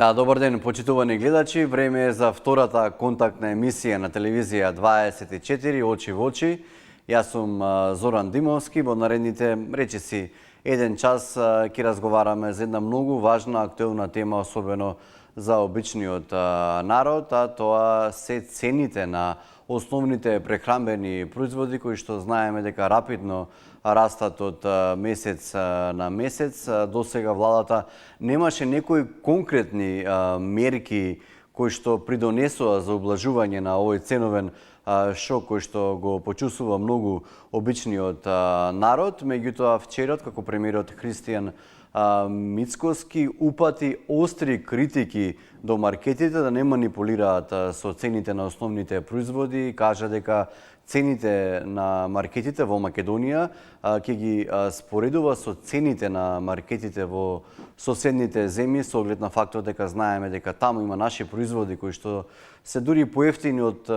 Да, добар ден, почитувани гледачи. Време е за втората контактна емисија на телевизија 24 Очи во очи. Јас сум Зоран Димовски. Во наредните речиси еден час ќе разговараме за една многу важна актуелна тема, особено за обичниот народ, а тоа се цените на основните прехранбени производи кои што знаеме дека рапидно растат од месец на месец. До сега владата немаше некои конкретни мерки кои што придонесоа за облажување на овој ценовен шок кој што го почувствува многу обичниот народ. Меѓутоа вчерот, како премиерот Христијан Мицкоски упати остри критики до маркетите да не манипулираат со цените на основните производи и кажа дека цените на маркетите во Македонија ќе ги споредува со цените на маркетите во соседните земји со оглед на фактот дека знаеме дека таму има наши производи кои што се дури поевтини од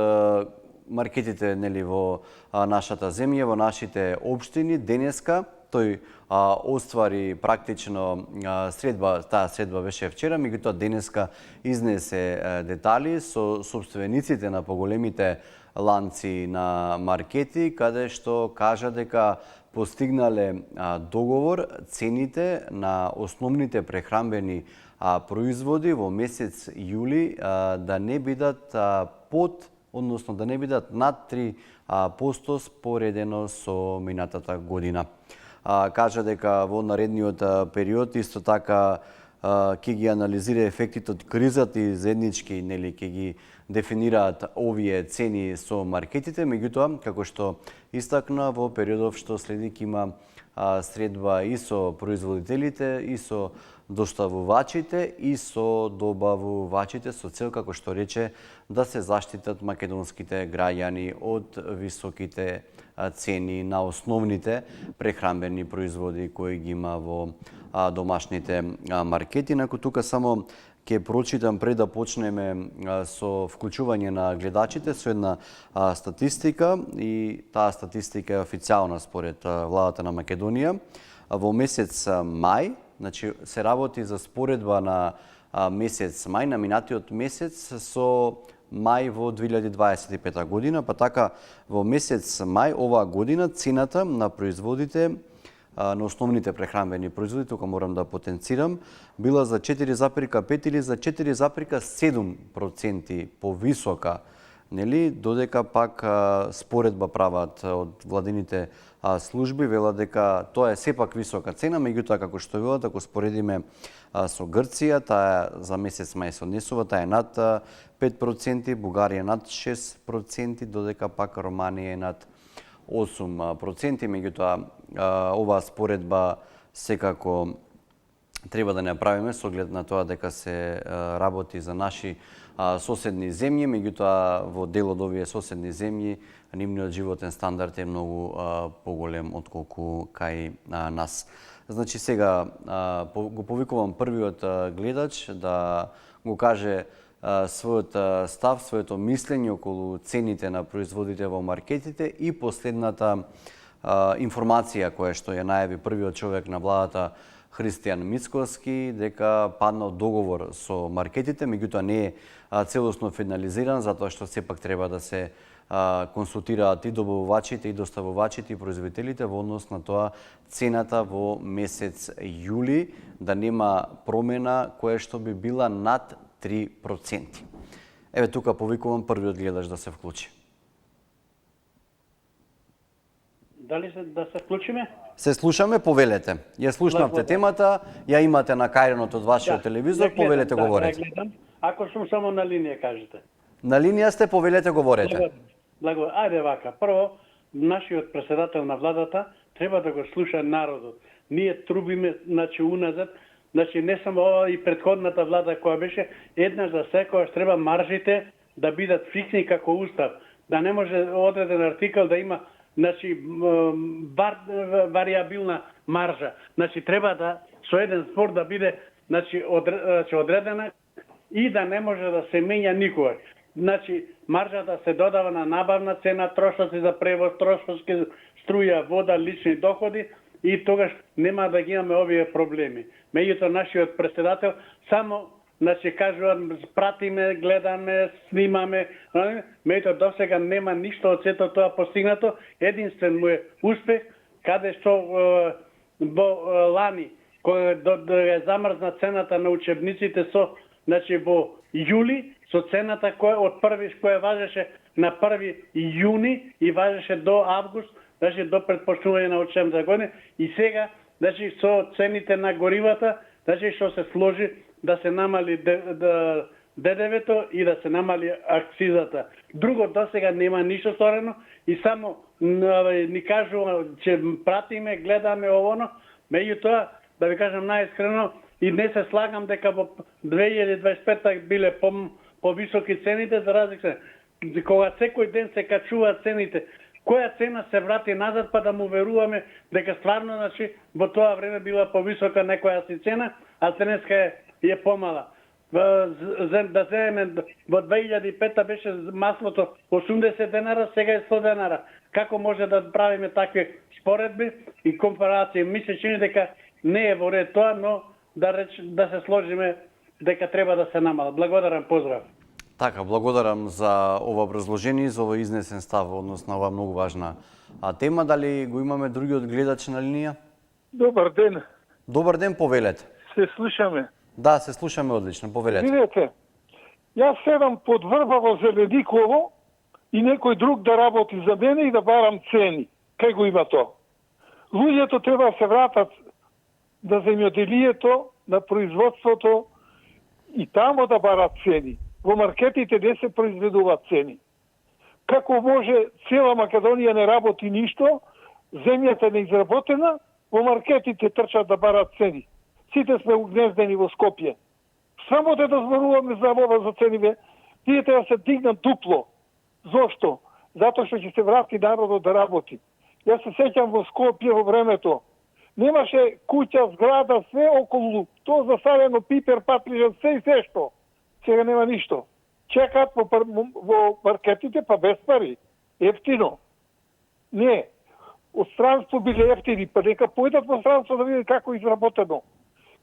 маркетите нели во нашата земја, во нашите општини. Денеска тој оствари практично средба, таа средба беше вчера, меѓутоа денеска изнесе детали со собствениците на поголемите ланци на маркети, каде што кажа дека постигнале договор цените на основните прехранбени производи во месец јули да не бидат под, односно да не бидат над 3% споредено со минатата година. Кажа дека во наредниот период исто така ќе ги анализира ефектите од кризата и заеднички нели ќе ги дефинираат овие цени со маркетите, меѓутоа како што истакна во периодов што следи ќе има средба и со производителите, и со доставувачите, и со добавувачите со цел, како што рече, да се заштитат македонските граѓани од високите цени на основните прехранбени производи кои ги има во домашните маркети. Наку тука само ќе прочитам пред да почнеме со вклучување на гледачите со една статистика, и таа статистика е официјална според владата на Македонија. Во месец мај, значи се работи за споредба на месец мај, на минатиот месец со мај во 2025 година, па така во месец мај оваа година цената на производите на основните прехранбени производи, тука морам да потенцирам, била за 4,5 или за 4,7% повисока, нели, додека пак споредба прават од владините служби, велат дека тоа е сепак висока цена, меѓутоа како што велат, ако споредиме со Грција, таа за месец мај се однесува, таа е над 5%, Бугарија над 6%, додека пак Романија е над 8%, меѓутоа оваа споредба секако треба да не направиме со оглед на тоа дека се работи за наши соседни земји, меѓутоа во дел од овие соседни земји нивниот животен стандард е многу поголем отколку кај нас. Значи сега го повикувам првиот гледач да го каже својот став, своето мислење околу цените на производите во маркетите и последната информација која што ја најави првиот човек на владата Христијан Мицкоски, дека паднал договор со маркетите, меѓутоа не е целосно финализиран, затоа што сепак треба да се консултираат и добавувачите, и доставувачите, и производителите во однос на тоа цената во месец јули да нема промена која што би била над 3%. Еве тука повикувам првиот гледач да се вклучи. Дали да се вклучиме? Се слушаме, повелете. Ја слушнавте темата, ја имате на кајренот од вашиот телевизор, повелете, говорете. Ако сум само на линија, кажете. На линија сте, повелете, говорете. Благо, ајде вака. Прво, нашиот председател на владата треба да го слуша народот. Ние трубиме, значи, уназад, значи, не само ова и претходната влада која беше, еднаш за секојаш треба маржите да бидат фиксни како устав. Да не може одреден артикал да има, значи, вариабилна маржа. Значи, треба да со еден збор да биде, значи, одредена и да не може да се менја никогаш. Значи, маржата се додава на набавна цена, трошоци за превоз, трошоци струја, вода, лични доходи и тогаш нема да ги имаме овие проблеми. Меѓутоа, нашиот председател само значи кажуваат пратиме, гледаме, снимаме, меѓутоа досега нема ништо од сето тоа постигнато. Единствен му е успех каде што лани кога е замрзна цената на учебниците значи во јули со цената од која важеше на 1 јуни и важеше до август, значи до предпочнување на учебната година, и сега значи со цените на горивата, значи што се сложи да се намали ДДВ-то и да се намали акцизата. Друго досега нема ништо сторено и само ни кажува че пратиме, гледаме овоно, меѓутоа да ви кажам најискрено и не се слагам дека во 2025 биле повисоки цените за разлика кога секој ден се качуваат цените. Која цена се врати назад па да му веруваме дека стварно значи во тоа време била повисока некоја си цена, а денеска е помала. Да земеме во 2005 беше маслото 80 денара, сега е 100 денара. Како може да правиме такви споредби и компарации? Ми се чини дека не е во ред тоа, но да се сложиме дека треба да се намала. Благодарам, поздрав. Така, благодарам за ова образложение, за овој изнесен став, односно на оваа многу важна тема. Дали го имаме другиот гледач на линија? Добар ден. Добар ден, повелете. Се слушаме. Да, се слушаме одлично, повелете. Видете, јас седам под врба во Зелениково и некој друг да работи за мене и да барам цени. Кај го има то? Луѓето треба да се вратат на земјоделието, на производството и тамо да барат цени. Во маркетите не се произведуваат цени. Како може цела Македонија не работи ништо, земјата не изработена, во маркетите трчат да барат цени. Сите сме угнездени во Скопје. Само да зборуваме за ова за цениве, тие треба да се дигнат дупло. Зошто? Затоа што ќе се врати народот да работи. Јас се сеќам во Скопје во времето. Немаше куќа, зграда, све околу. Тоа засадено пипер, патрижан, се и се што. Сега нема ништо. Чекаат во маркетите, па без пари. Ефтино. Не. Од странство биле ефтини, па нека појдат во странство да видат како изработено.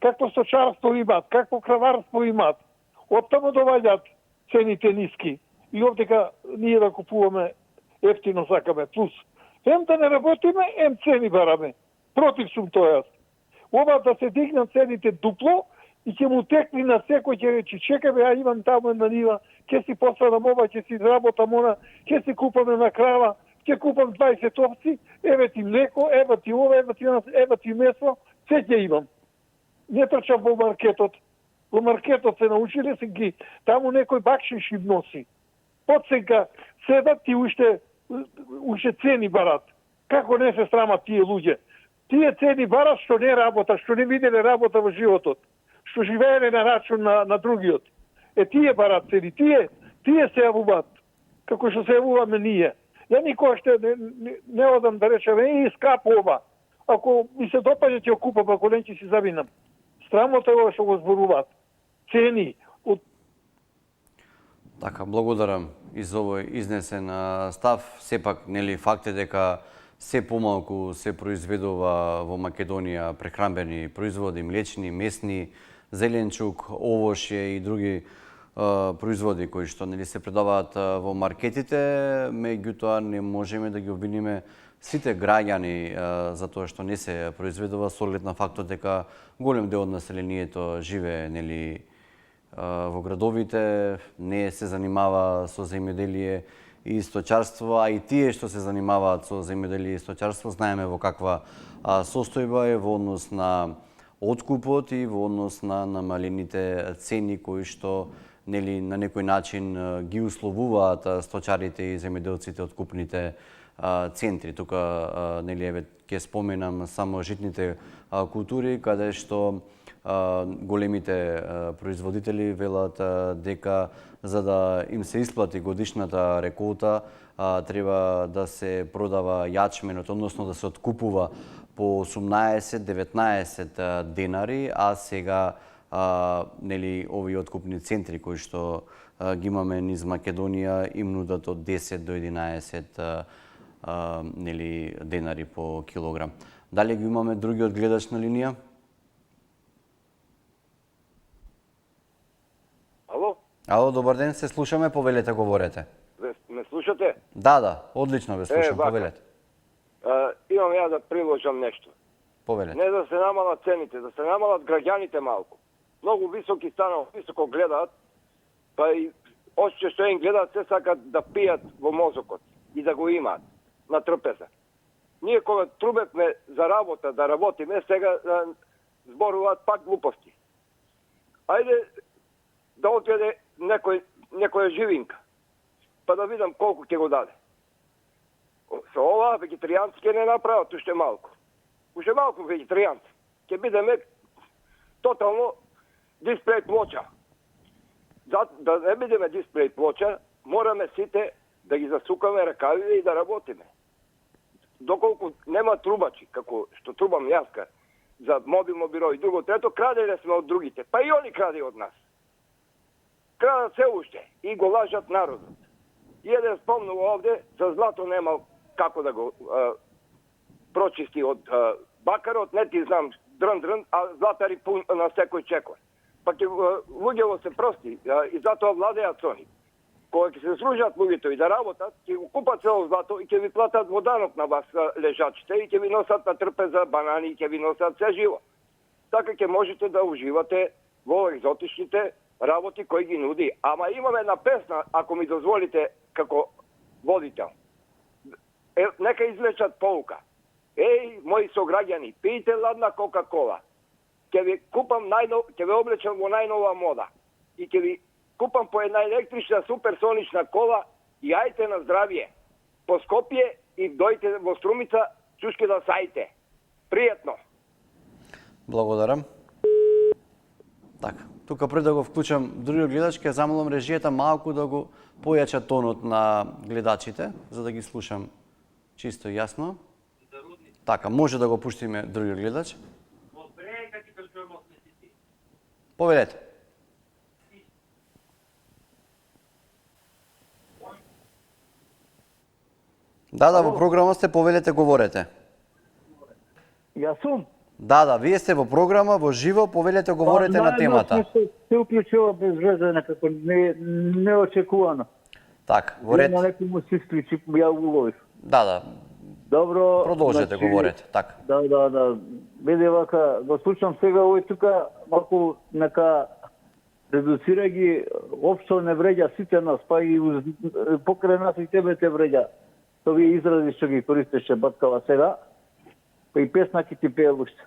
Какво сточарство имат, какво краварство имат. Оттамо доваѓаат цените ниски. И овдека ние да купуваме ефтино сакаме. Плюс, ем да не работиме, ем цени бараме. Против сум тоа јас. Ова да се дигнат цените дупло и ќе му текни на секој, ќе речи, чекаме, ја имам таму една нива, ќе си посадам ова, ќе си изработам она, ќе си купам на крава, ќе купам 20 овци, еве ти млеко, еве ти ова, еве ти месо, се ќе имам. Не трчам во маркетот. Во маркетот се научиле се ги, таму некој бакшиш им носи. Подсека седат ти уште цени барат. Како не се срамат тие луѓе? Тие цени барат што не работа, што не виделе работа во животот, што живееле на рачун на другиот. Тие барат цени, тие се јавуваат, како што се јавуваме ние. Ја никој што не одам да речем, скапо ова. Ако ми се допаѓа ќе купам, ако не ќе си завинам. Срамота е ова што го зборуваат. Цени. Така, благодарам и за овој изнесен став. Сепак, нели, факт е дека се помалку се произведува во Македонија прехранбени производи, млечни, месни, зеленчук, овошје и други производи кои што нели се предаваат во маркетите, меѓутоа не можеме да ги обвиниме сите граѓани за тоа што не се произведува со оглед на фактот дека голем дел од населението живее нели во градовите, не се занимава со земјоделие и сточарство, а и тие што се занимаваат со земјоделие и сточарство знаеме во каква состојба е во однос на откупот и во однос на намалените цени кои што нели на некој начин ги условуваат сточарите и земјоделците од купните центри. Тука нели еве ќе споменам само житните култури каде што големите производители велат дека за да им се исплати годишната реколта треба да се продава јачменот, односно да се откупува по 18-19 денари, а сега нели овие откупни центри кои што ги имаме низ Македонија им нудат од 10 до 11 нели денари по килограм. Дали ги имаме другиот гледач на линија? Ало, добар ден, се слушаме, повелете, говорете. Ме слушате? Да, одлично ве слушам, вака. повелете. Имам ја да приложам нешто. Повелете. Не да се намалат цените, да се намалат граѓаните малку. Многу високи станал, високо гледаат, па и оче што им гледаат се сакат да пијат во мозокот и да го имаат на трпеза. Ние кога трубевме за работа, да работиме, сега зборуваат пак глупости. Ајде да отиде некоја живинка, па да видам колку ќе го даде. Со ова вегетаријанци ќе не направат уште малку. Уште малку вегетаријанци. Ќе бидеме тотално дисплей плоча. Да не бидеме дисплей плоча, мораме сите да ги засукаме ракавите и да работиме. Доколку нема трубачи, како што трубам јаска, за мобилно биро и друго трето, крадене сме од другите. Па и они краде од нас. Крадат се уште и го лажат народот. И еден спомнува овде, за злато немал како да го прочисти од бакарот, не ти знам дрн, а златари пун на секој чекор. Па ќе луѓето се прости и затоа владеат они. Кога ќе се служат луѓето и да работат, ќе го купат цело злато и ќе ви платат во данок на вас лежачите и ќе ви носат на трпеза банани и ќе ви носат се живо. Така ќе можете да уживате во екзотичните работи кои ги нуди. Ама имаме една песна, ако ми дозволите, како водител. Нека извлечат поука. Еј, мои сограѓани, пијте ладна Кока-кола. Ќе ви купам ќе ве облечам во најнова мода. И ќе ви купам по една електрична суперсонична кола и ајте на здравје. По Скопје и дојте во Струмица, чушке да сајте. Пријатно. Благодарам. Така, тука пред да го вклучам другиот гледач, ќе замолам режијата малку да го појача тонот на гледачите, за да ги слушам чисто и јасно. Така, може да го пуштиме другиот гледач. Повелете. Да, во програма сте, повелете, говорете. Јас сум. Да, вие сте во програма, во живо, повелете, говорете на темата. Се уклучува без везе, некако неочекувано. Така, во ред. На некој му се исклучи, ја уловив. Да. Добро. Продолжете, говорете, така. Да. Види вака, го слушам сега овој тука, малку нека редуцира ги, општо не вреѓа сите нас, па и покрај нас и тебе те вреѓа. Овие изрази што ги користеше Баткава сега, па и песна ќе ти пее уште.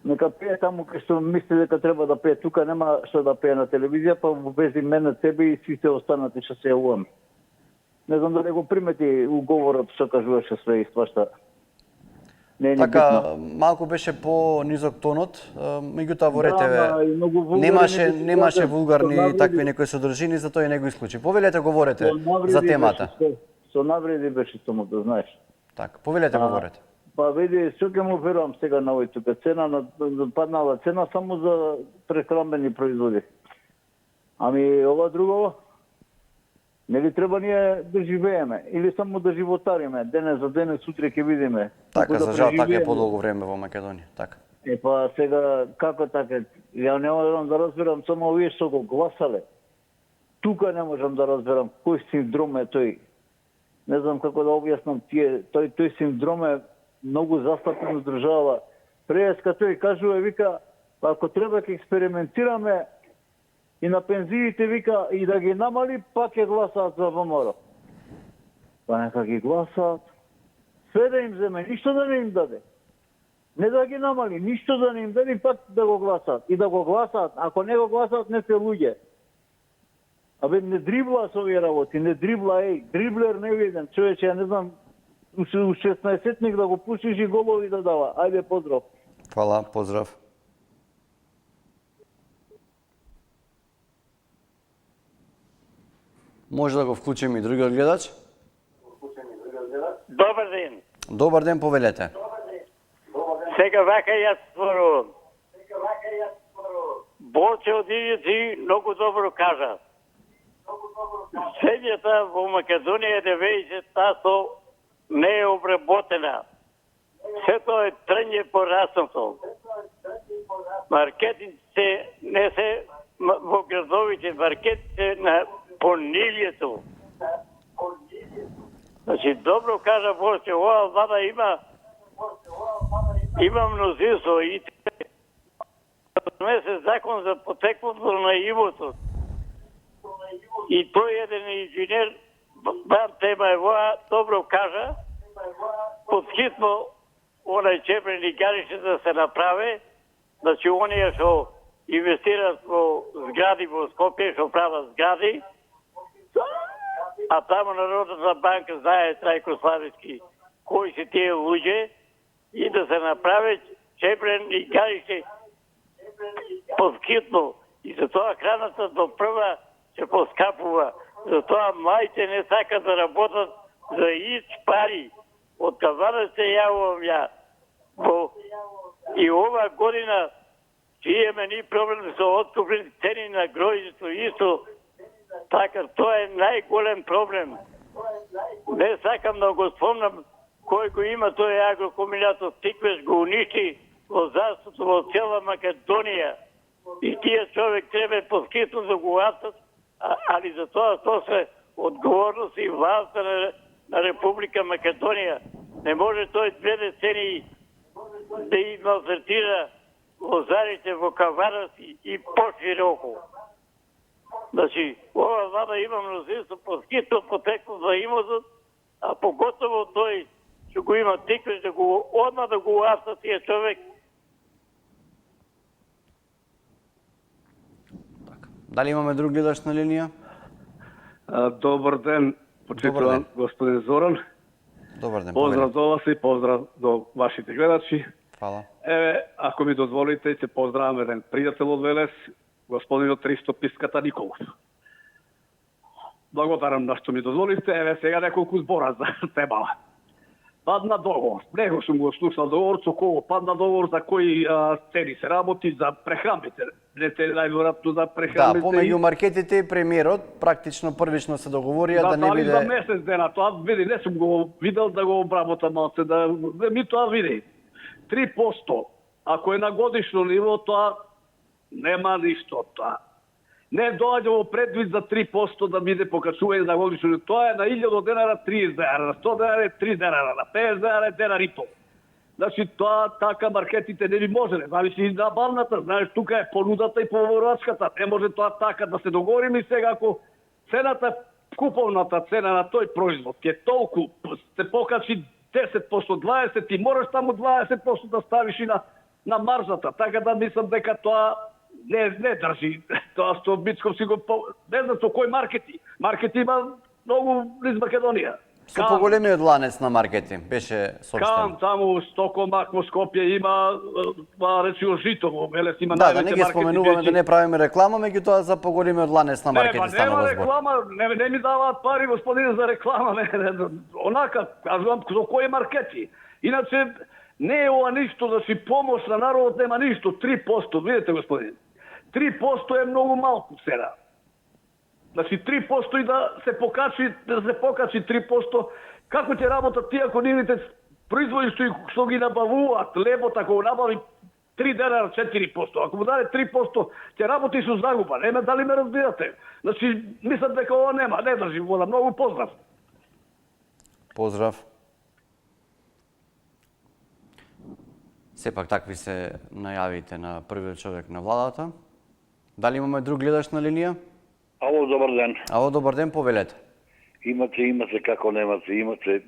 Нека пее таму кај што мисли дека треба да пее, тука нема што да пее на телевизија, па вези мене, тебе и сите останати што се јавуваме. Не знам дали го примети уговорот што кажуваше све и свашта. Не така, битно. малку беше по-низок тонот, меѓутоа во ред немаше вулгарни такви некои содржини, затоа и не го исклучи. Повелете, говорете за темата. Со навреди беше само да знаеш. Така, повелете, говорете. Па види, што ќе му верувам сега на овој тука цена на паднала цена само за прехранбени производи. Ами ова друго, нели треба ние да живееме или само да животариме, денес за денес, сутре ќе видиме. Така, за жал така е подолго време во Македонија, така. Па сега како така, ја не можам да разберам само овие што го гласале. Тука не можам да разберам кој синдром е тој. Не знам како да објаснам тие, тој синдром е многу застапен од држава. Преска тој кажува, вика, ако треба ќе експериментираме и на пензиите, вика, и да ги намали, пак ќе гласаат за ВМРО. Па нека ги гласаат. Све да им земе, ништо да не им даде. Не да ги намали, ништо да не им даде, пак да го гласаат. И да го гласаат. Ако не го гласаат, не се луѓе. Абе, не дрибла со овие работи, не дрибла, дриблер не виден. Човече, ја не знам, у 16-тник да го пушиш и голови да дава. Ајде, поздрав. Фала, поздрав. Може да го вклучим и другиот гледач? Добар ден. Добар ден, повелете. Сега вака јас зборувам. Борче од Ивици многу добро кажа. Земјата во Македонија 90% не е обработена. Сето е трънje пораснато. Маркетинците не се во градовите маркетите на понилието. Значи, добро кажа Боште, ова влада има мнозинство и донесе закон за потеклото на имото. И тој еден инженер, бам тема е воа, добро кажа, подхитно онај чепрени гарище да се направи, значи оние што инвестираат во згради во Скопје, што прават згради, а таму Народната банка знае Трајко Славицки кои се тие луѓе и да се направи чепрени гарище подхитно. И затоа храната до прва се поскапува. Затоа мајте не сакат да работат за ич пари. Од кавана се јавувам ја. И ова година ќе имаме ни проблем со откупни цени на гројдето исто. Така, тоа е најголем проблем. Не сакам да го спомнам кој го има тој агрокомбинатот Тиквеш го уништи во застото во цела Македонија. И тие човек треба повкитно да го атат, али за тоа се одговорност и власта на Република Македонија. Не може тој 2 децении да им малтретира лозарите во кавараси и пошироко. Значи, ова влада има мнозинство повкитно потекло за имотот, а поготово тој што го има Тиквеш да го одма да го атат тие човек. Дали имаме друг гледач на линија? Добар ден, почитуван господин Зоран. Добар ден. Поздрав до вас и поздрав до вашите гледачи. Фала. Еве, ако ми дозволите, ќе поздравам еден пријател од Велес, господинот Ристо Писката Николов. Благодарам на што ми дозволите. Еве сега неколку збора за темава. Падна договор. Него сум го слушал договор, со кого падна договор, за кои цени се работи, за прехрамбите. Најверојатно за прехрамбите. Да, помеѓу маркетите и премиерот практично првично се договорија да не биде... Да, за месец дена, тоа види, не сум го видел да го обработам малце, да ми тоа види. 3%, ако е на годишно ниво, тоа нема ништо тоа. Не доаѓа во предвид за 3% да биде покачување на годишно ниво. Тоа е на 1000 денара 30 денара, на 100 денара 3 денара, на 50 денара денар и пол. Значи, тоа така маркетите не би можеле. Зависи и на барната, знаеш, тука е понудата и поворачката. Не може тоа така да се договориме и сега ако цената, куповната цена на тој производ е толку, се покачи 10%, 20% и мораш таму 20% да ставиш и на маржата. Така да мислам дека тоа не држи. Тоа што Мицков си го... Не знам со кој маркети. Маркети има многу низ Македонија. Со поголемиот ланец на маркети беше соопштено. Кам, таму Стокомак во Скопје има, речио Жито во Велес има да не ги споменуваме, да не правиме реклама, меѓутоа за поголемиот ланец на маркети станува збор. Нема реклама, не ми даваат пари, господине, за реклама. Онака, кажувам, со кои маркети. Иначе, не е ова ништо, да си помош на народот, нема ништо. 3%, видите, господине. 3% е многу малку сега. Значи 3% и да се покачи 3%, како ќе работат тие ако нивните производи што ги набавуваат, лебот ако го набави 3 денара 4%, ако му даде 3% ќе работи со загуба. Нема дали ме разбирате? Значи мислам дека ова не држи вода. Многу поздрав. Поздрав. Сепак такви се најавите на првиот човек на владата. Дали имаме друг гледач на линија? Ало, добар ден. Ало, добар ден, повелете. Имате како немате, имате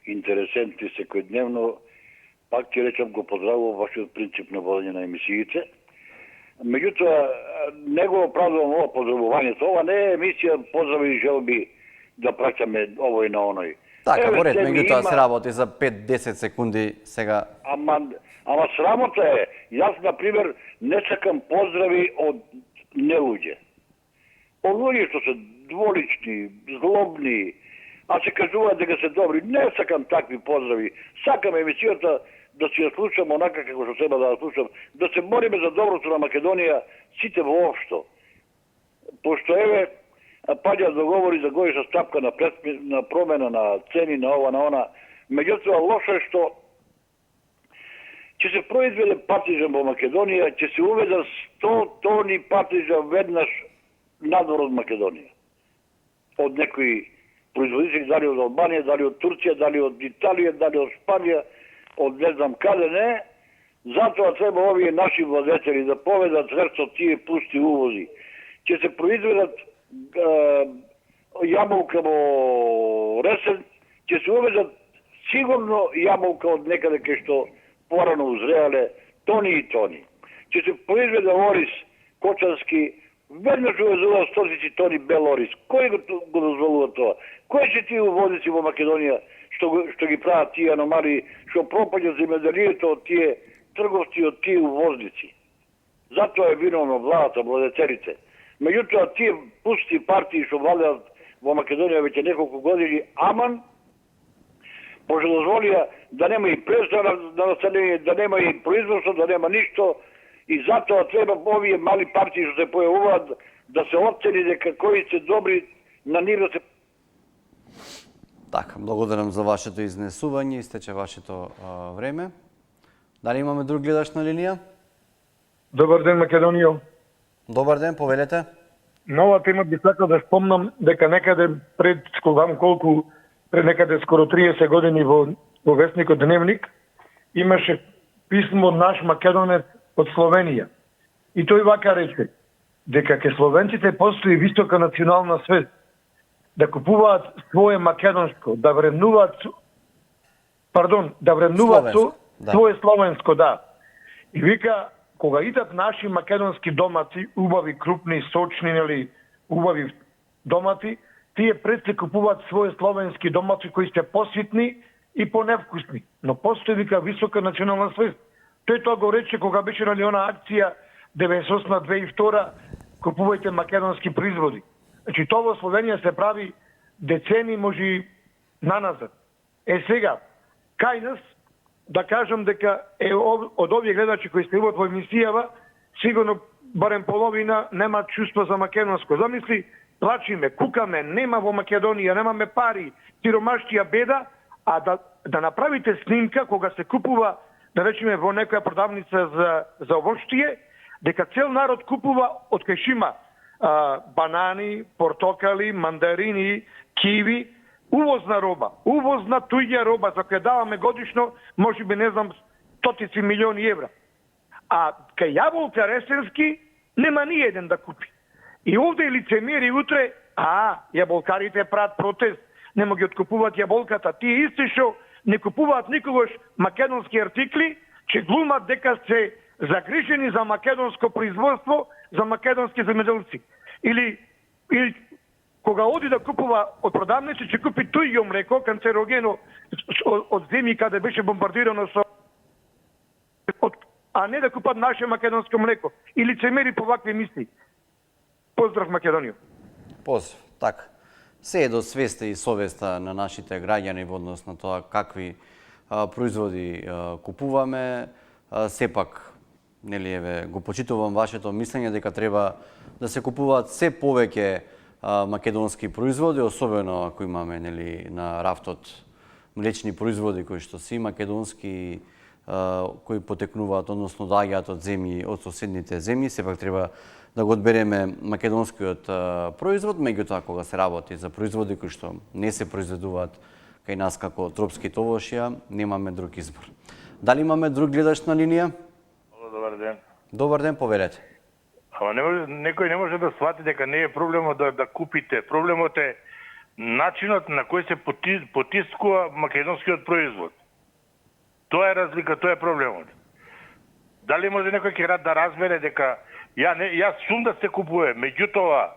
интересенти секојдневно. Пак ќе речам, го поздравувам вашиот принцип на водење на емисиите. Меѓутоа, не го оправдувам ова поздравувањето. Ова не е емисија поздрави и желби да праќаме овој на оној. Така, во ред, меѓутоа се работи за 5-10 секунди сега. Ама срамота е. Јас, например, не сакам поздрави од нелуѓе. Од луѓе што се дволични, злобни, а се кажуваат дека се добри. Не сакам такви поздрави. Сакам емисијата да си ја слушам онака како што треба да ја слушам, да се бориме за доброто на Македонија сите воопшто. Пошто еве паѓа договори за годишна стапка на промена на цени на ова на она. Меѓутоа лошо е што ќе се произведе патиџан во Македонија, ќе се уведат 100 тони патиџан веднаш надвор од Македонија. Од некои производители, дали од Албанија, дали од Турција, дали од Италија, дали од Шпанија, од не знам каде не. Затоа треба овие наши владетели да поведат врсто тие пусти увози. Ќе се произведат јаболка во Ресен, ќе се уведат сигурно јаболка од некаде кај што порано узреале тони и тони. Ќе се произведе орис кочански, веднаш увезува стотици тони бел орис. Кој го дозволува тоа? Кои се тие увозници во Македонија што ги прават тие аномалии, што пропаѓа земјоделието од тие трговци, од тие увозници? Затоа е виновна владата, владетелите. Меѓутоа, тие пусти партии што владеат во Македонија веќе неколку години, аман, може дозволија да нема и пресора на население, да нема и производство, да нема ништо, и затоа треба овие мали партии што се појавуваат да се оцени дека кои се добри на нив да се... Така, благодарам за вашето изнесување, истече вашето време. Дали имаме друг гледач на линија? Добар ден, Македонија. Добар ден, повелете. На оваа тема би сакал да спомнам дека некаде пред некаде скоро 30 години во весникот Дневник имаше писмо од наш македонец од Словенија. И тој вака рече дека ке словенците постои висока национална свест, да купуваат свое македонско, да вреднуваат свое словенско, да. И вика, кога идат наши македонски домати, убави, крупни, сочни, нели, убави домати, тие пред се купуваат своje словенски домати кои се поситни и поневкусни. Но постои, вика, висока национална свест. Тој тоа го рече кога беше на она акција 98-2002, купувајте македонски производи. Значи, тоа во Словенија се прави децени, може наназад. Сега, кај нас, да кажам дека од овие гледачи кои се во емисијава, сигурно барем половина нема чувство за македонско. Замисли, плачиме, кукаме, нема во Македонија, немаме пари, сиромаштија, беда, а да направите снимка кога се купува, да речеме, во некоја продавница за овощие, дека цел народ купува од кај шима банани, портокали, мандарини, киви, увозна роба, увозна туѓа роба за која даваме годишно, можеби не знам, стотици милиони евра. А кај јаболка ресенски нема ни еден да купи. И овде лицемери утре, јаболкарите прават протест, нема ги откупуваат јаболката. Тие исти што не купуваат никогаш македонски артикли, че глумат дека се загрижени за македонско производство, за македонски земјоделци. Или кога оди да купува од продавници, ќе купи туѓо млеко, канцерогено, од земји каде беше бомбардирано а не да купат наше македонско млеко. И лицемери по вакви мисли. Поздрав, Македонија. Поздрав, така. Се е до свеста и совеста на нашите граѓани во однос на тоа какви производи купуваме. Сепак, нели, еве, го почитувам вашето мислење дека треба да се купуваат се повеќе македонски производи, особено ако имаме, нели, на рафтот млечни производи кои што си македонски, кои потекнуваат, односно доаѓаат од земји, од соседните земји, сепак треба да го одбереме македонскиот производ, меѓутоа кога се работи за производи кои што не се произведуваат кај нас како тропски овошја, немаме друг избор. Дали имаме друг гледач на линија? Добар ден. Добар ден, повелете. Ама некој не може да свати дека не е проблемот да купите. Проблемот е начинот на кој се потискува македонскиот производ. Тоа е разлика, тоа е проблемот. Дали може некој ќе да разбере дека јас сум да се купува, меѓутоа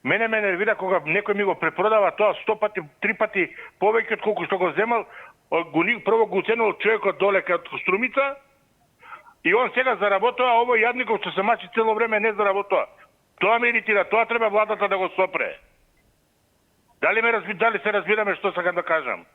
мене ме нервира кога некој ми го препродава тоа 100 пати, 3 пати повеќе од колку што го земал, прво го уценил човекот доле кај Струмица и он сега заработува, овој јадников што се мачи цело време не заработува. Тоа ме иритира, тоа треба владата да го сопре. Дали се разбираме што сакам да кажам?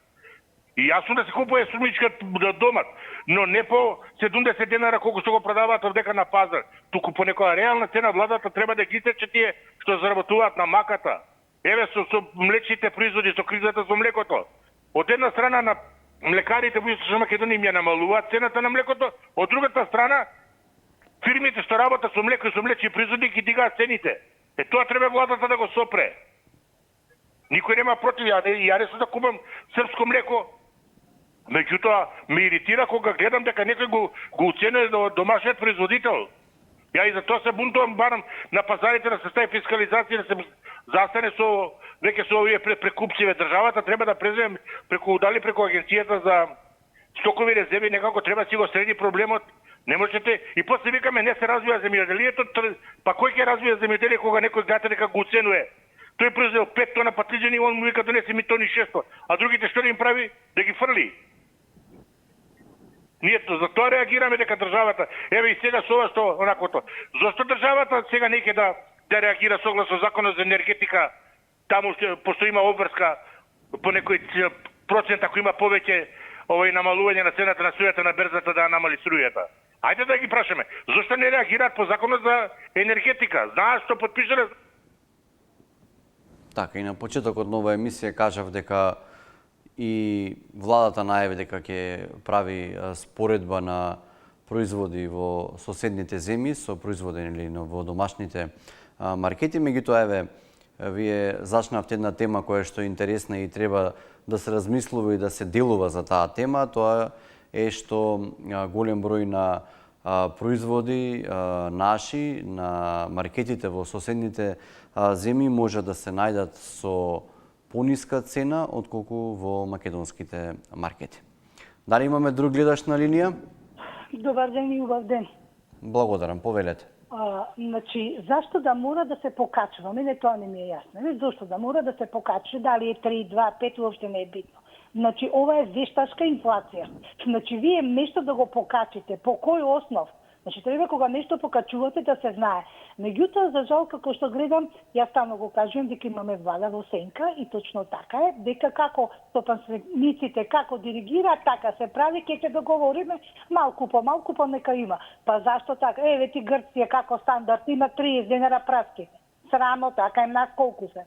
И јасно да се купува струмичкиот домат, но не по 70 денара колку што го продаваат овдека на пазар. Туку по некоја реална цена владата треба да ги исече тие што заработуваат на маката. Еве со млечните производи, со кризата со млекото. Од една страна млекарите во Источна Македонија им ја намалуваат цената на млекото, од другата страна фирмите што работат со млеко и со млечни производи ги дигаат цените. Тоа треба владата да го сопре. Никој нема против, ја не сум да купам српско млеко. Меѓутоа, ме иритира кога гледам дека некој го уценува домашниот производител. Ја и за тоа се бунтувам, барам на пазарите да се стави фискализација, да се застане веќе со овие прекупциве. Државата треба да преземе преку агенцијата за стокови резерви, некако треба да си го среди проблемот. Не можете и после викаме не се развива земјоделието, па кој ќе развива земјоделие кога некој знаете дека го уценува? Тој произвел 5 тона патлиџани, он му вика донесе ми тони 600, а другите што да им прави? Да ги фрли. Ние за тоа реагираме дека државата, еве и сега со ова што онакото. Зошто државата сега не ќе да реагира согласно законот за енергетика, таму што пошто има обврска по некој процент ако има повеќе намалување на цената на струјата на берзата да намали струјата. Ајде да ги прашаме, зошто не реагираат по законот за енергетика? Знаат што потпишале. Така, и на почетокот на оваа емисија кажав дека и владата најави дека ќе прави споредба на производи во соседните земји со производи во домашните маркети. Меѓутоа, еве, вие зачнавте една тема која што е интересна и треба да се размислува и да се делува за таа тема. Тоа е што голем број на производи наши на маркетите во соседните земји може да се најдат со пониска цена отколку во македонските маркети. Дали имаме друг гледач на линија? Добар ден и убав ден. Благодарам, повелете. Значи, зашто да мора да се покачува? Мене тоа не ми е јасно. Зошто да мора да се покачува? Дали е 3, 2, 5, уопште не е битно. Значи, ова е вештачка инфлација. Значи, вие нешто да го покачите, по кој основ? Значи, треба кога нешто покачувате да се знае. Меѓутоа, за жал, како што гледам, јас стално го кажувам дека имаме влада во сенка и точно така е, дека како стопанствениците како диригираат, така се прави, ќе се договориме малку по нека има. Па зашто така? Еве ти Грција како стандард има 30 денара праски. Срамо, така им нас колку се.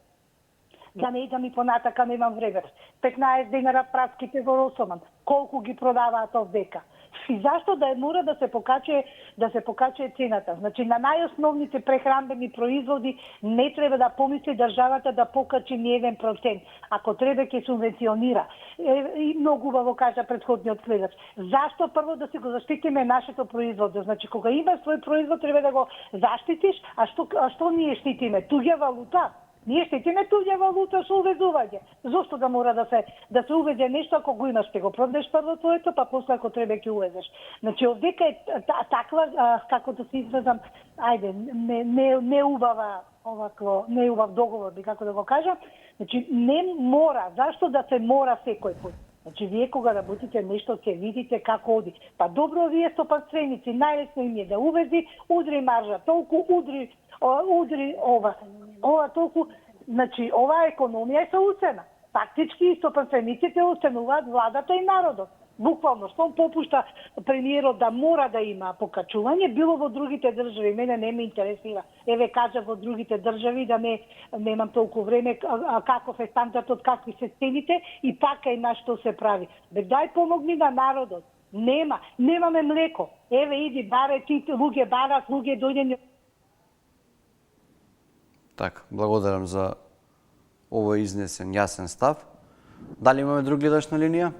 Да не идам и понатака, немам време. 15 денара праските во Росоман. Колку ги продаваат овдека? И зашто да мора да се покаче цената? Значи на најосновните прехранбени производи не треба да помисли државата да покачи ни 1%. Ако треба ќе субвенционира. И многу убаво кажа претходниот гледач. Зашто прво да си го заштитиме нашето производство? Значи кога има свој производ треба да го заштитиш, а што ние штитиме? Туѓа валута? Ние штитиме туѓа валута со увезување. Зошто да мора да се увезе нешто ако го имаш, ќе го продадеш прво твоето, па после ако треба ќе увезеш. Значи овдека е таква, како да се изразам, ајде, не убава овако, не убав договор, како да го кажам. Значи не мора, зашто да се мора секој пат? Значи вие кога работите нешто ќе видите како оди. Па добро, вие стопанственици, најлесно им е да увези, удри маржа толку, удри ова толку, значи оваа економија е соуцена. Фактички стопанствениците оценуваат владата и народот. Буквално, што попушта премиерот да мора да има покачување, било во другите држави, мене не ме интересира. Еве кажа во другите држави да немам толку време каков е стандардот, какви се цените и пак е на што се прави. Дај помогни на народот. Немаме млеко. Еве иди баре ти луѓе барат, луѓе дојдени. Така, благодарам за овој изнесен јасен став. Дали имаме друг гледач на линија?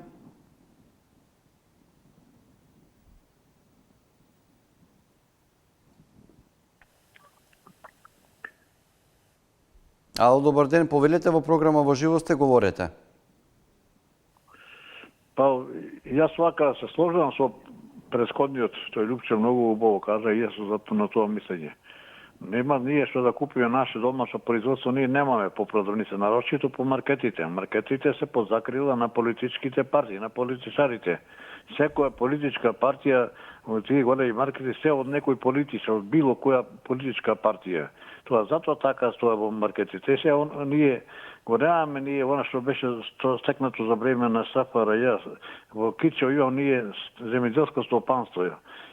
Ало, добар ден, повелете во програма во живо сте, говорете. Па, јас вака се сложувам со претходниот, тој Лупче многу убаво кажа и јас на тоа мислење. Нема ние што да купиме наше домашно производство, ние немаме по продавница, нарочито по маркетите. Маркетите се под закрила на политичките партии, на политичарите. Секоја политичка партија, тие големи маркети, се од некој политичар, од било која политичка партија. Тоа затоа така стоја во маркетите. Се ние го немаме ние она што беше стекнато за време на СФРЈ. Во Кичево имам ние земјоделско стопанство.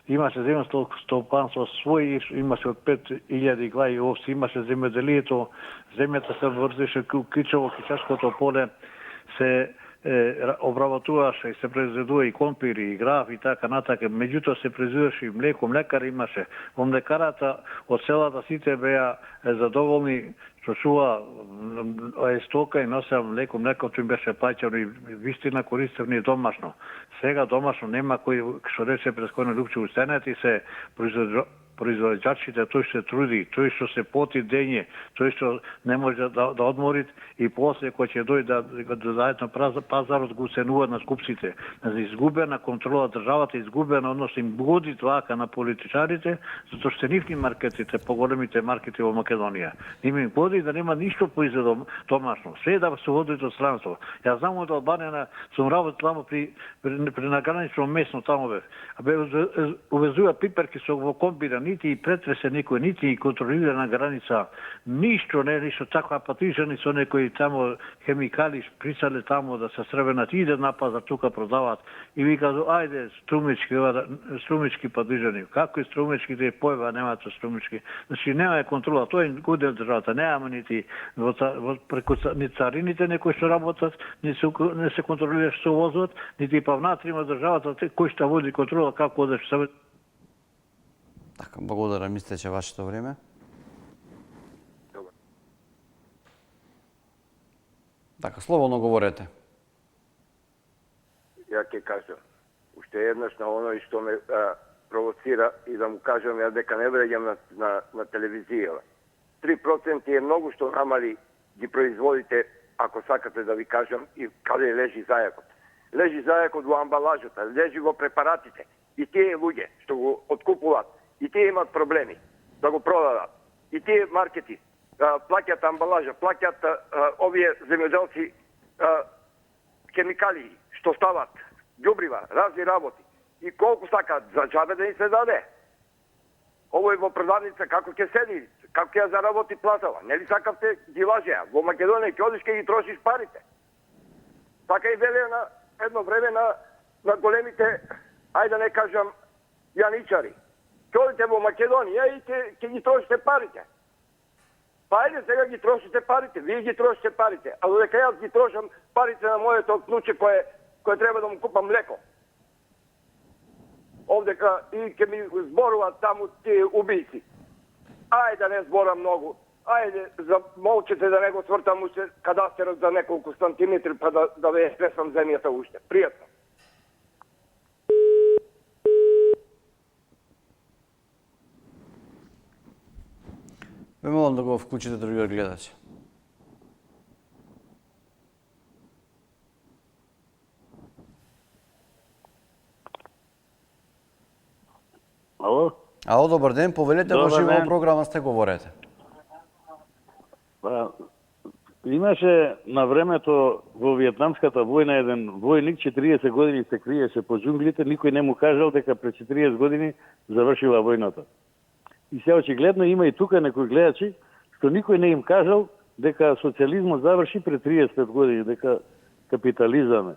Имаше земјоделско стопанство свој, имаше од 5000 глави овци, имаше земјоделието, земјата се врзеше Кичево, Кичевското поле се обработуваше и се произведува и компир и граф и така натака. Меѓутоа се произведуваше и млеко, млекар имаше. Во млекарата од селата сите беа задоволни што чува стока и носеа млекото им беше плаќано и вистина користевни домашно. Сега домашно нема кој, што рече пред кој лупче устенет и се производачите, тој што се труди, тој што се поти дење, тој што не може да одмори и после кој ќе дојде заедно пазарот го уценува на скупците. Изгубена контрола државата, изгубена однос им годи тлака на политичарите, затоа што нивни маркетите, поголемите маркети во Македонија. Им годи да нема ништо произведено домашно. Се да се води до странство. Јас знам од Албанија, сум работил таму при награнично местно таму бев. Увезува пиперки со во комбина, нити и претресе некој, нити и контролирана граница, ништо така патижани со некои тамо хемикали присале тамо да се сребенат, иде на пазар, тука продават и ви кажу, ајде, струмички патижани. Како и струмичките појва, немате струмички. Значи, нема контрола, тој годе државата, нема нити преку ни царините некои што работат, не се контролира што возат, нити па внатре има државата, кој што води контрола, како одеш се. Така, благодарам, мислите, че вашето време. Така, слободно говорете. Ја ќе кажам, уште еднаш на оној што ме провоцира и да му кажам ја дека не вреѓам на телевизија. 3% е многу што намали ги производите, ако сакате да ви кажам, и каде лежи зајакот. Лежи зајакот во амбалажата, лежи во препаратите. И тие луѓе што го откупуваат, и тие имат проблеми да го продадат. И тие маркети плаќат амбалажа, плаќат овие земјоделци хемикали што стават, ѓубрива, разни работи. И колку сакаат за џабе да им се даде. Овој во продавница како ќе седи, како ќе ја заработи платава. Нели сакавте ги лажеа. Во Македонија ќе одиш ќе ги трошиш парите. Така и веле на едно време на големите, ајде да не кажам, јаничари. Ќе одите во Македонија и ќе ги трошите парите. Па ајде сега ги трошите парите, вие ги трошите парите, а додека јас ги трошам парите на моето внуче кое треба да му купам млеко. Овдека и ќе ми зборуваат таму тие убийци. Ајде да не зборам многу. Ајде за молчете да не го свртам уште кадастерот за неколку сантиметри па да ве стресам земјата уште. Пријатно. Ве молам да го вклучите другиот гледач. Ало? Ало, добар ден, повелете во живо програма сте говорете. Имаше на времето во Виетнамската војна еден војник 40 години се криеше по џунглите, никој не му кажал дека пред 40 години завршила војната. И се очигледно има и тука некои гледачи што никој не им кажал дека социјализмот заврши пред 35 години, дека капитализам е.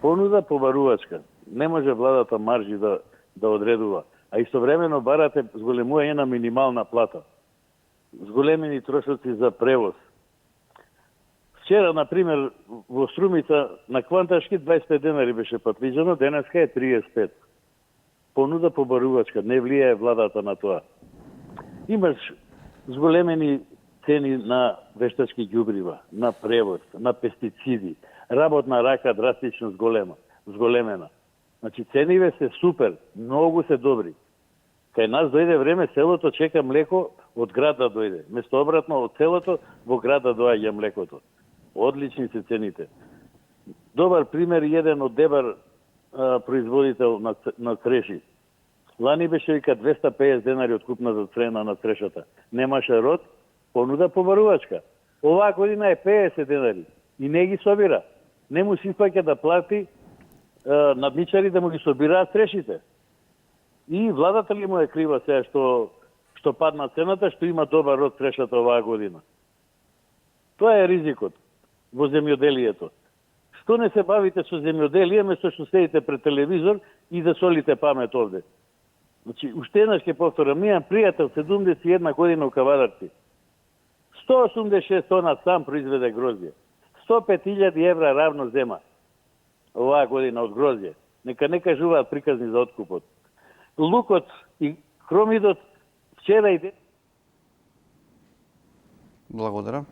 Понуда побарувачка. Не може владата маржи да одредува, а истовремено барате зголемување на минимална плата. Зголемени трошоци за превоз. Вчера, например, во Струмица на Кванташки 25 денари беше патлижано, денеска е 35. Понуда побарувачка, не влијае владата на тоа. Имаш зголемени цени на вештачки ѓубрива, на превоз, на пестициди, работна рака драстично зголемена. Значи цениве се супер, многу се добри. Кај нас дојде време, селото чека млеко од град да дојде. Место обратно, од селото во град да доаѓа млекото. Одлични се цените. Добар пример еден од дебар производител на цреши. Лани беше вика 250 денари откупна за црена на црешата. Немаше род, понуда побарувачка. Оваа година е 50 денари и не ги собира. Не му си испаќа да плати надничари да му ги собираат црешите. И владата ли му е крива сега што падна цената, што има добар род црешата оваа година. Тоа е ризикот во земјоделието. Што не се бавите со земјоделие, место што седите пред телевизор и да солите памет овде. Значи, уште еднаш ќе повторам, имам пријател 71 година у Кавадарци. 186 тона сам произведе грозје. 105.000 евра равно зема оваа година од грозје. Нека не кажуваат приказни за откупот. Лукот и хромидот вчера и ден... Благодарам.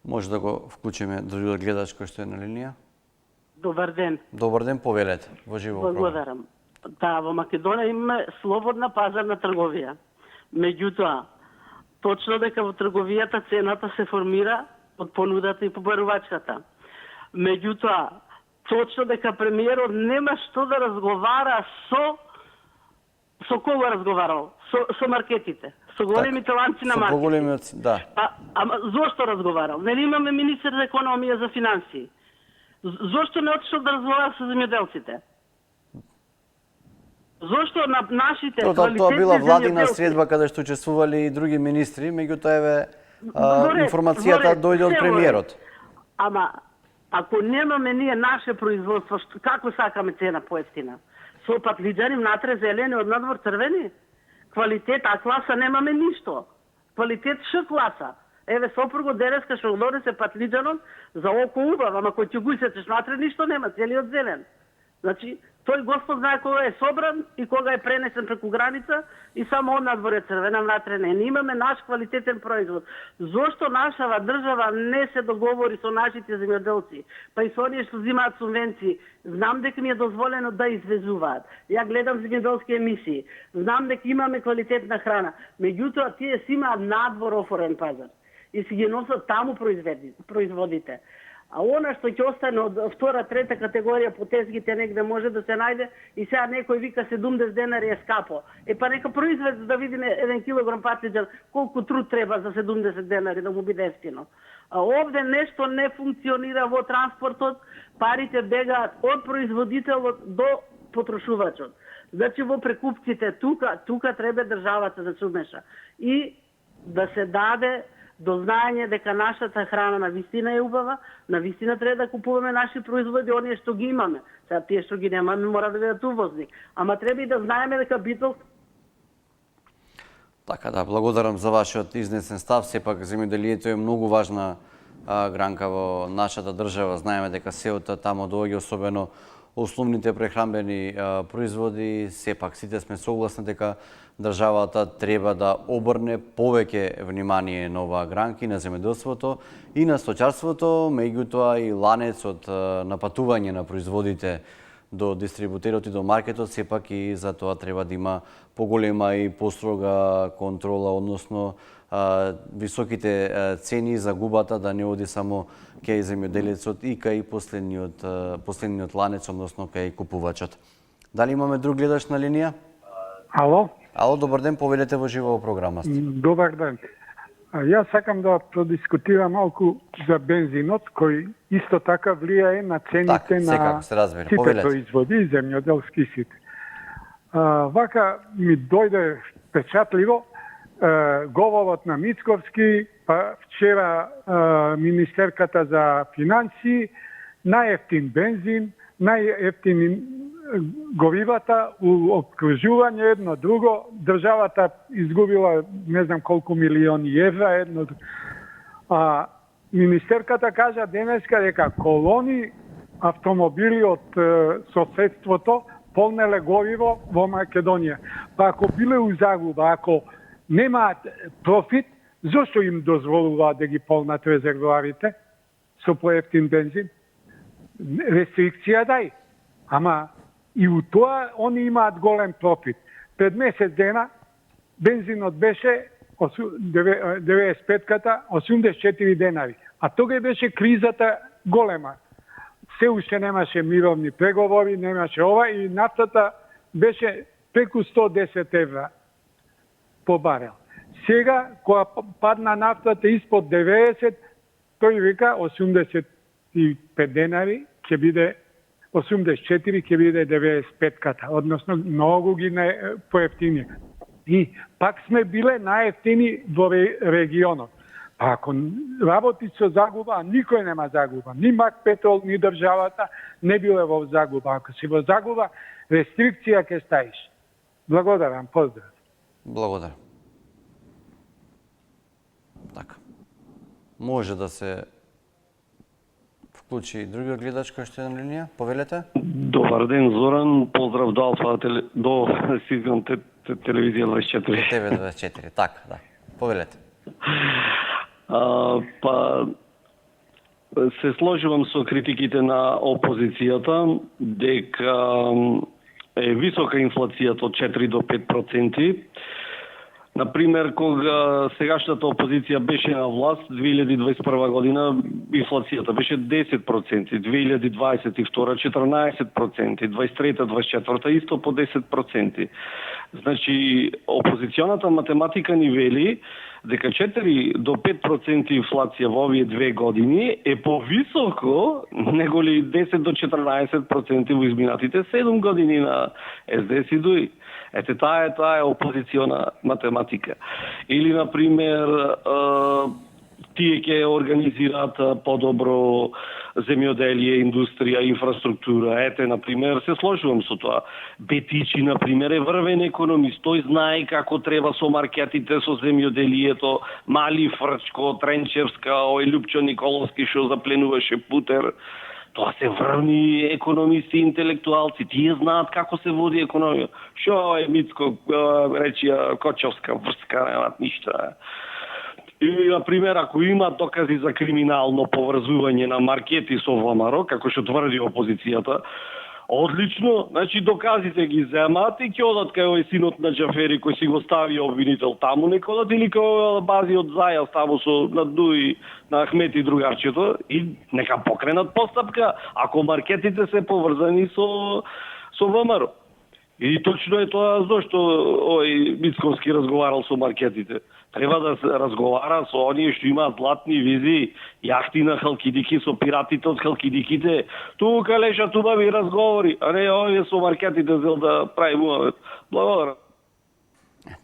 Може да го вклучиме другиот гледач кој што е на линија? Добар ден. Добар ден, повелете. Во живо програма. Благодарам. Да, во Македонија имаме слободна пазарна трговија. Меѓутоа, точно дека во трговијата цената се формира од понудата и побарувачката. Меѓутоа, точно дека премиерот нема што да разговара со кого разговарал? Со маркетите, со големите ланци на маркети. Со поголемиот, да. Ама зошто разговарал? Нели имаме министер за економија за финансии? Зошто не отишол да разговара со земјоделците? Зошто на нашите квалитетни Тоа била владина земјоделци... средба каде што учествували и други министри, меѓутоа еве информацијата дојде од премиерот. Ама ако немаме ние наше производство, како сакаме цена поевтина? Со патлиџани внатре зелени, од надвор црвени? Квалитет А класа немаме ништо. Квалитет Ш класа. Еве сопруго денеска што донесе патлиџанот за око убав, ама кој ќе го исечеш внатре ништо нема, целиот зелен. Значи, тој Господ знае кога е собран и кога е пренесен преку граница и само од надвор е црвена, внатре не. Не имаме наш квалитетен производ. Зошто нашава држава не се договори со нашите земјоделци, па и со оние што земаат субвенции? Знам дека ми е дозволено да извезуваат. Ја гледам земјоделски емисии. Знам дека имаме квалитетна храна. Меѓутоа, тие си имаат надвор офорен пазар и си ги носат таму производите. А она што ќе остане од втора, трета категорија по тезгите негде може да се најде и сега некој вика 70 денари е скапо. Па нека произведе да видиме 1 килограм патлиџан колку труд треба за 70 денари да му биде ефтино. А овде нешто не функционира во транспортот, парите бегаат од производителот до потрошувачот. Значи во прекупците тука треба државата да се умеша и да се даде до знаење дека нашата храна на вистина е убава, на вистина треба да купуваме наши производи, оние што ги имаме. Сега тие што ги немаме мора да бидат увозни. Ама треба и да знаеме дека битол... Така да, благодарам за вашиот изнесен став. Сепак земјоделието е многу важна гранка во нашата држава. Знаеме дека сеото тамо доаѓа, особено основните прехранбени производи. Сепак сите сме согласни дека државата треба да обрне повеќе внимание на оваа гранка и на земјоделството и на сточарството, меѓутоа и ланецот на патување на производите до дистрибутерот и до маркетот, сепак и за тоа треба да има поголема и построга контрола, односно високите цени за губата да не оди само кај земјоделецот и кај последниот ланец, односно кај купувачот. Дали имаме друг гледач на линија? Ало? Ало, добар ден, повелете во живо програма. Добар ден. Јас сакам да продискутирам малку за бензинот, кој исто така влијае на цените на сите производи, земјоделски сите. Вака ми дојде впечатливо говорот на Мицковски, па вчера министерката за финансии, најефтин бензин, најефтин горивата, обкружување едно друго, државата изгубила не знам колку милиони евра едно. Министерката кажа денеска дека колони автомобили од соседството полнеле гориво во Македонија. Па ако биле у загуба, ако немаат профит, зошто им дозволуваат да ги полнат резервоарите со поевтин бензин? Рестрикција дај. Ама и у тоа они имаат голем профит. Пред месец дена бензинот беше 95-ката 84 денари. А тога беше кризата голема. Се уште немаше мировни преговори, немаше ова и нафтата беше преку 110 евра по барел. Сега, кога падна нафтата испод 90, тој вика 85 денари ќе биде 84 ќе биде 95-ката, односно многу ги поевтини. И пак сме биле најефтини во регионот. Па ако работи со загуба, никој нема загуба. Ни Мак Петрол, ни државата не биле во загуба. Ако си во загуба, рестрикција ќе ставиш. Благодарам, поздрав. Благодарам. Така. Може да се вклучи и другиот гледач кој што е на линија. Повелете. Добар ден, Зоран. Поздрав до Алфа до телевизија 24. ТВ 24. Така, да. Повелете. Па се сложувам со критиките на опозицијата дека е висока инфлацијата од 4 до 5%. Например, кога сегашната опозиција беше на власт, 2021 година инфлацијата беше 10%, 2022 14%, 23-24 исто по 10%. Значи, опозиционата математика ни вели дека 4 до 5% инфлација во овие 2 години е повисоко неголи 10 до 14% во изминатите 7 години на СДС и ДУИ. Ете, таа е опозициона математика. Или, например, тие ќе организираат подобро земјоделие, индустрија, инфраструктура. Ете, например, се сложувам со тоа. Бетичи, например, е врвен економист. Тој знае како треба со маркетите, со земјоделието, Мали Фрчко, Тренчевска, ој Лјупчо Николовски што запленуваше путер. Тоа се врвни економисти, интелектуалци. Тие знаат како се води економија. Шо е Мицко, речија Кочовска врска, немаат ништа. И, например, ако има докази за криминално поврзување на маркети со ВМРО, како што тврди опозицијата, одлично, значи доказите ги земаат и ќе одат кај овој синот на Џафери кој си го стави обвинител таму, нека одат или кај бази од Зајас таму со на Дуи, на Ахмет и другарчето и нека покренат постапка ако маркетите се поврзани со ВМРО. И точно е тоа зошто овој Мицковски разговарал со маркетите. Треба да се разговара со оние што имаат златни визии, јахти на Халкидики, со пиратите од Халкидиките. Тука лежат убави разговори, а не овие со маркетите зел да прави муавет. Благодарам.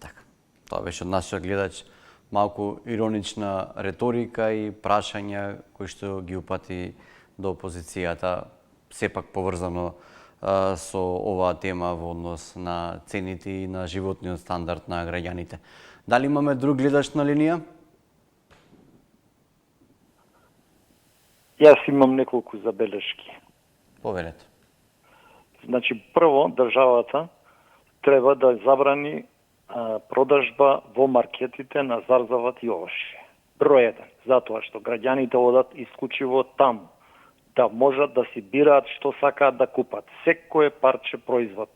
Така. Тоа беше од нашиот гледач малку иронична реторика и прашања кои што ги упати до опозицијата, сепак поврзано со оваа тема во однос на цените и на животниот стандард на граѓаните. Дали имаме друг гледач на линија? Јас имам неколку забелешки. Повелете. Значи, прво, државата треба да забрани продажба во маркетите на зарзават и овошје. Број 1, затоа што граѓаните одат исклучиво таму, да можат да си бираат што сакаат да купат. Секое парче производ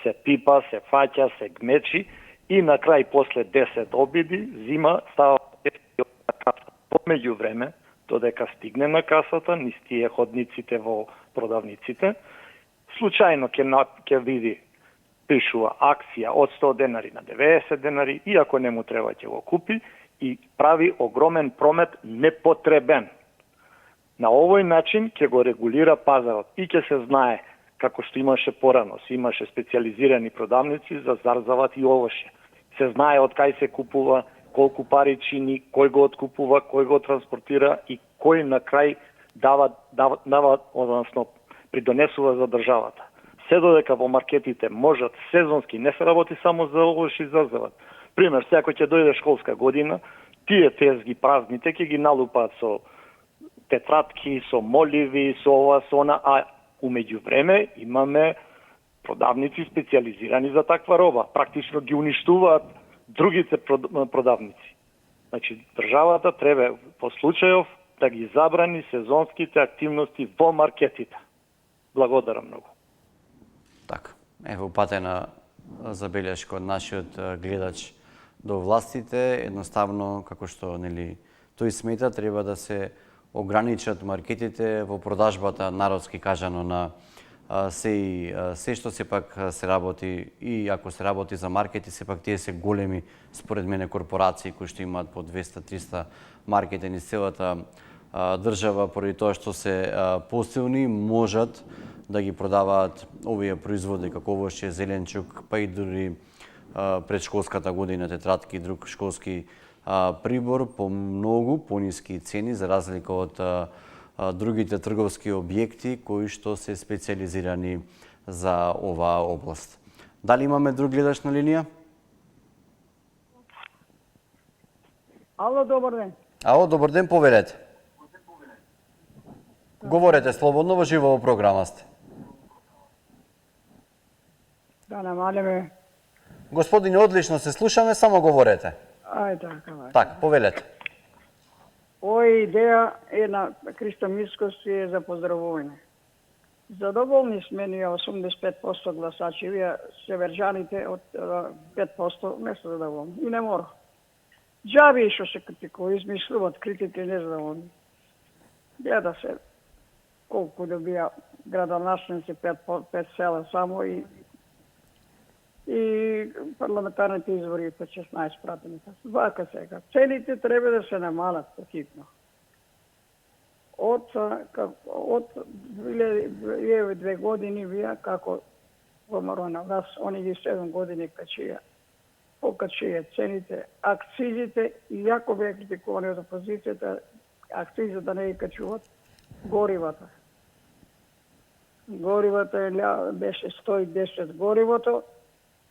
се пипа, се фаќа, се гмечи и на крај после 10 обиди зима става на каса. Помеѓу време, додека стигне на касата, низ тие ходниците во продавниците, случајно ќе види пишува акција од 100 денари на 90 денари, и ако не му треба ќе го купи и прави огромен промет непотребен. На овој начин ќе го регулира пазарот и ќе се знае, како што имаше порано, имаше специализирани продавници за зарзават и овошје. Се знае од кај се купува, колку пари чини, кој го откупува, кој го транспортира и кој на крај дава односно придонесува за државата. Се додека во маркетите можат сезонски, не се работи само за овош и зарзават. Пример, сега ако ќе дојде школска година, тие тезги празните ќе ги налупаат со тетратки, со моливи, со ова, со она, а умеѓу време имаме продавници специализирани за таква роба. Практично ги уништуваат другите продавници. Значи, државата треба по случајов да ги забрани сезонските активности во маркетите. Благодарам многу. Така, ево упатена забелешка од нашиот гледач до властите. Едноставно, како што тој смета, треба да се ограничат маркетите во продажбата, народски кажано, на се што сепак се работи, и ако се работи за маркети, сепак тие се големи, според мене, корпорации кои што имаат по 200-300 маркети низ целата држава, поради тоа што се посилни, можат да ги продаваат овие производи како овошје, зеленчук, па и дури предшколската година, тетратки и друг школски прибор по многу пониски цени, за разлика од другите трговски објекти кои што се специализирани за оваа област. Дали имаме друг гледач на линија? Ало, добар ден. Ало, добар ден, повелете. Говорете слободно, во живо во програма сте. Да намалиме. Господине, одлично се слушаме, само говорете. Ај така. Така, повелете. Оваа идеја е на Христо Мицкоски е за поздравување. Задоволни сме ние 85% гласачи, вие северџаните од 5% не се задоволни. И не мора. Джаби што се критикува, измислуват критики незадоволни. Гледа се колку добија градоначалници 5 села само и парламентарните избори по 16 пратени. Вака сега. Цените треба да се намалат хитно. Од 2 години вие како помарува на вас, они ги 7 години покачија цените, акцизите, и јако беа критикувани од опозицијата, акцизите не ги качуват, горивата. Горивата беше 110 горивото,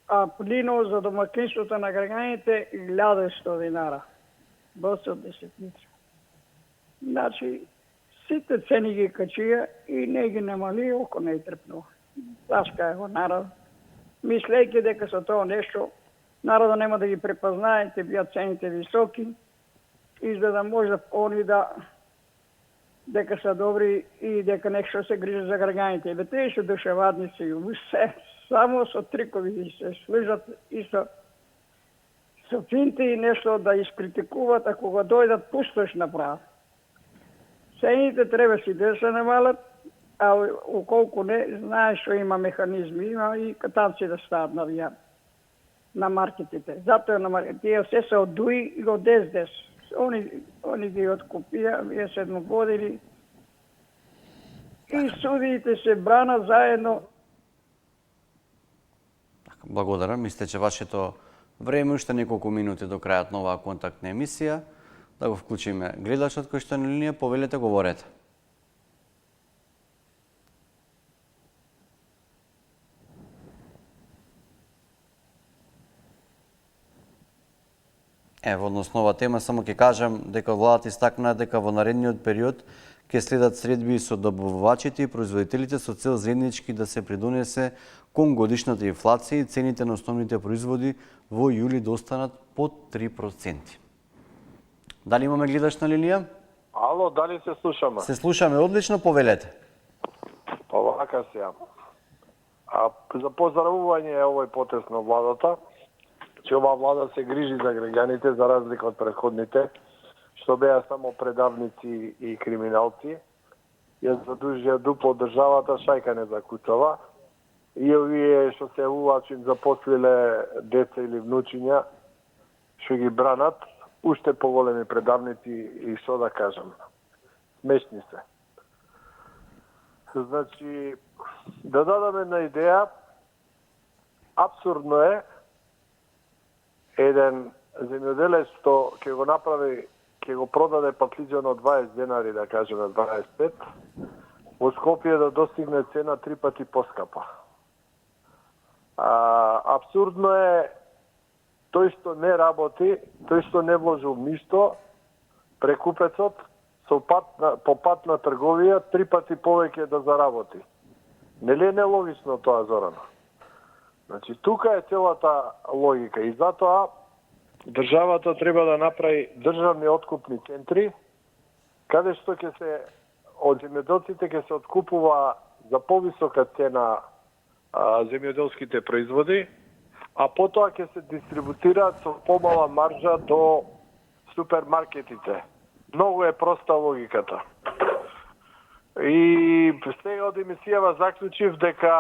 а плинот за домакинството на граѓаните 1100 динара. Бос од десетница. Значи, сите цени ги качија и не ги намали, око не трпнува. Плашка го народ. Мислејќи дека со тоа нешто народот нема да ги препознае, ќе бидат цените високи и за да може они дека се добри и дека нешто се грижи за граѓаните. Бе тие се душевадници и се само со трикови се служат и со финти и нешто да искритикуват, ако го дојдат пустош направат. Цените треба си да се намалат, а уколку не, знаеш што има механизми, има и катанци да стават на маркетите. Затоа на маркетите, тие се се од ДУИ и од ДСДС. Они ги откупија, вие 7 години и судиите се бранат заедно. Благодарам, истече вашето време, уште неколку минути до крајот на оваа контактна емисија. Да го вклучиме гледачот кој што е на линија, повелете, говорете. Во односно ова тема само ќе кажам дека владата истакна дека во наредниот период ќе следат средби со добавувачите и производителите со цел заеднички да се придонесе кон годишната инфлација и цените на основните производи во јули да останат под 3%. Дали имаме гледач на линија? Ало, дали се слушаме? Се слушаме одлично, повелете. Овака се. За поздравување е овој потез на владата, че оваа влада се грижи за граѓаните за разлика од претходните, што беа само предавници и криминалци. Ја задужија дупло државата, шајка не закуцава. И овие што се увачим запослиле деца или внучиња, што ги бранат, уште поголеми предавници и што да кажам. Смешни се. Значи, да дадаме на идеја, абсурдно е еден земјоделец што ќе го направи, ќе го продаде патлиџан од 20 денари, да кажеме 25, во Скопје да достигне цена 3 пати поскапа. Абсурдно е тој што не работи, тој што не вложил ништо, прекупецот по пат на трговија 3 пати повеќе да заработи. Нели е нелогично тоа, Зорана? Значи, тука е целата логика и затоа државата треба да направи државни откупни центри, каде што ќе се од земјоделците ќе се откупува за повисока цена земјоделските производи, а потоа ќе се дистрибутираат со помала маржа до супермаркетите. Многу е проста логиката. И сега од емисијава заклучив дека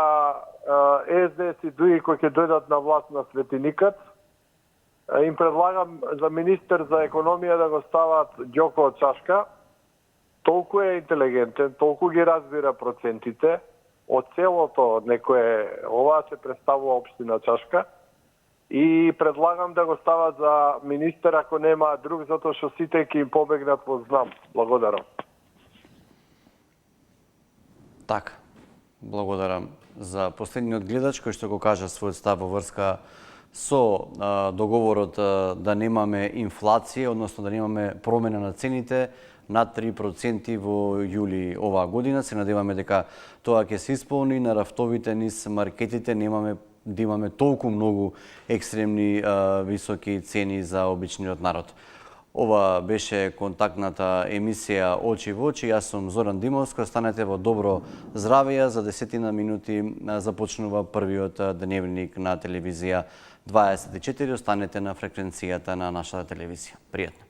СДС и ДУИ кои ќе дојдат на власт на Светиникат, им предлагам за министер за економија да го стават Ѓоко од Чашка. Толку е интелигентен, толку ги разбира процентите, од целото некое, ова се представува општина Чашка, и предлагам да го стават за министер ако нема друг, затоа што сите ќе им побегнат во знам. Благодарам. Така, благодарам за последниот гледач кој што го кажа својот став во врска со договорот да немаме инфлација, односно да немаме промена на цените над 3% во јули оваа година. Се надеваме дека тоа ќе се исполни. На рафтовите низ маркетите немаме да имаме толку многу екстремни високи цени за обичниот народ. Ова беше контактната емисија Очи во очи. Јас сум Зоран Димовски. Останете во добро здравје. За 10 минути започнува првиот дневник на телевизија 24. Останете на фреквенцијата на нашата телевизија. Пријатно.